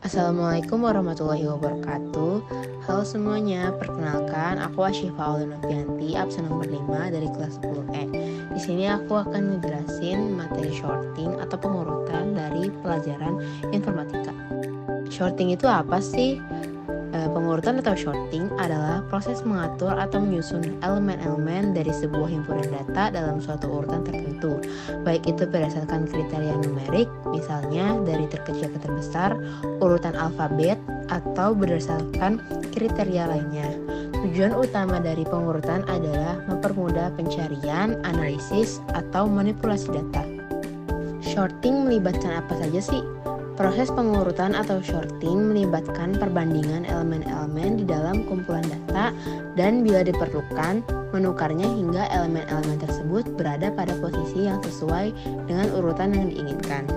Assalamualaikum warahmatullahi wabarakatuh. Halo semuanya, perkenalkan aku Asyifa Aulia Novianti, absen nomor 5 dari kelas 10E. Di sini aku akan ngejelasin materi shorting atau pengurutan dari pelajaran informatika. Shorting itu apa sih? Pengurutan atau shorting adalah proses mengatur atau menyusun elemen-elemen dari sebuah himpunan data dalam suatu urutan tertentu, baik itu berdasarkan kriteria numerik, misalnya dari terkecil ke terbesar, urutan alfabet, atau berdasarkan kriteria lainnya. Tujuan utama dari pengurutan adalah mempermudah pencarian, analisis, atau manipulasi data. Shorting melibatkan apa saja sih? Proses pengurutan atau shorting melibatkan perbandingan elemen-elemen di dalam kumpulan data dan bila diperlukan, menukarnya hingga elemen-elemen tersebut berada pada posisi yang sesuai dengan urutan yang diinginkan.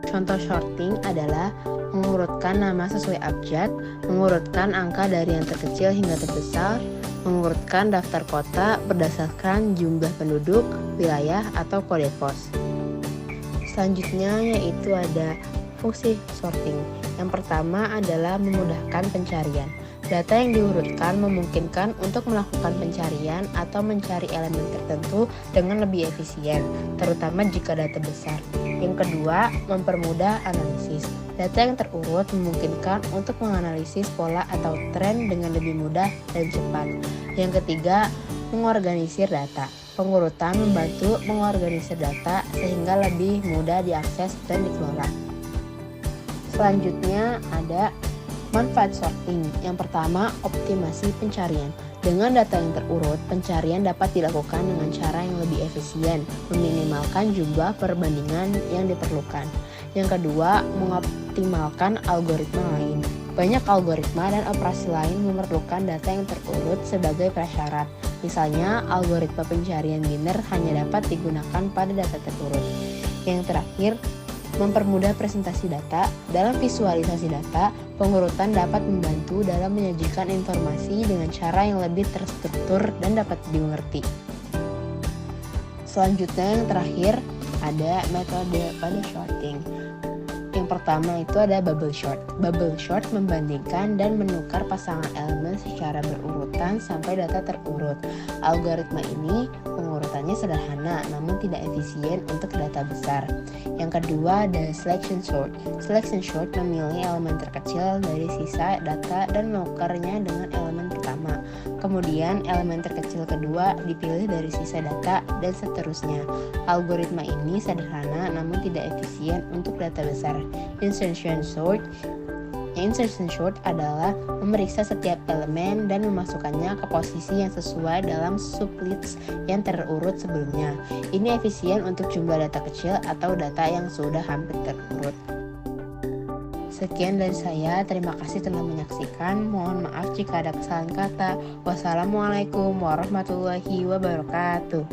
Contoh shorting adalah mengurutkan nama sesuai abjad, mengurutkan angka dari yang terkecil hingga terbesar, mengurutkan daftar kota berdasarkan jumlah penduduk, wilayah, atau kode pos. Selanjutnya yaitu ada fungsi sorting. Yang pertama adalah memudahkan pencarian. Data yang diurutkan memungkinkan untuk melakukan pencarian atau mencari elemen tertentu dengan lebih efisien, terutama jika data besar. Yang kedua, mempermudah analisis. Data yang terurut memungkinkan untuk menganalisis pola atau tren dengan lebih mudah dan cepat. Yang ketiga, mengorganisir data. Pengurutan membantu mengorganisir data sehingga lebih mudah diakses dan dikelola. Selanjutnya ada manfaat sorting. Yang pertama, optimasi pencarian. Dengan data yang terurut, pencarian dapat dilakukan dengan cara yang lebih efisien, meminimalkan jumlah perbandingan yang diperlukan. Yang kedua, mengoptimalkan algoritma lain. Banyak algoritma dan operasi lain memerlukan data yang terurut sebagai prasyarat. Misalnya, algoritma pencarian biner hanya dapat digunakan pada data terurut. Yang terakhir, mempermudah presentasi data. Dalam visualisasi data, pengurutan dapat membantu dalam menyajikan informasi dengan cara yang lebih terstruktur dan dapat dimengerti. Selanjutnya yang terakhir ada metode pada shorting. Yang pertama itu ada bubble sort. Bubble sort membandingkan dan menukar pasangan elemen secara berurutan sampai data terurut. Algoritma ini pengurutannya sederhana namun tidak efisien untuk data besar. Yang kedua ada selection sort. Selection sort memilih elemen terkecil dari sisa data dan menukarnya dengan elemen pertama. Kemudian elemen terkecil kedua dipilih dari sisa data dan seterusnya. Algoritma ini sederhana namun tidak efisien untuk data besar. Insertion sort adalah memeriksa setiap elemen dan memasukkannya ke posisi yang sesuai dalam sublist yang terurut sebelumnya. Ini efisien untuk jumlah data kecil atau data yang sudah hampir terurut. Sekian dari saya, terima kasih telah menyaksikan. Mohon maaf jika ada kesalahan kata. Wassalamualaikum warahmatullahi wabarakatuh.